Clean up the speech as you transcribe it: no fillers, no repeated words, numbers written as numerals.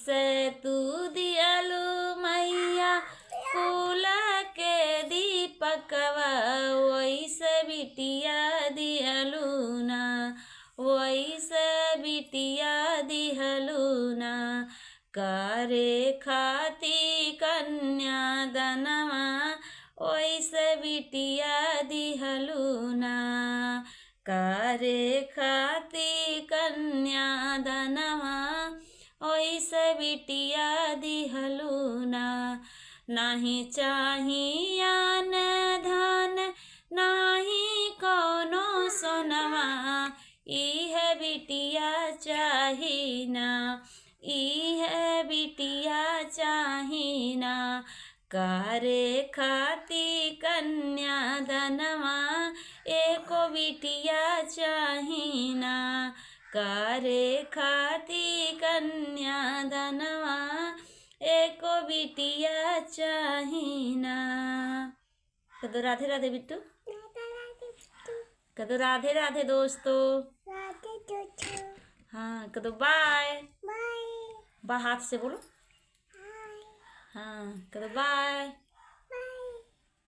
जैसे तू दियलू मैया फूल के दीपकवा, वैसे बिटिया दिहलू ना, वैसे बिटिया दिहलू ना। करे खाती कन्यादानवा, वैसे बिटिया दिहलू ना। करे खाती कन्यादानवा, वैसे बिटिया दिहलू ना। नाही चाहियान धन नाही कोनो सोनवा, इहे बिटिया चाहिना, इहे बिटिया चाहिना। करे खाती कन्यादानवा, एको बिटिया चाहिना। करे खाती कन्यादानवा, एको बिटिया चाहिना। कदो राधे राधे बिट्टू, कदो राधे राधे दोस्तों, हाँ कदो बाय बाय, हाथ से बोलो, हाँ कदो बाय।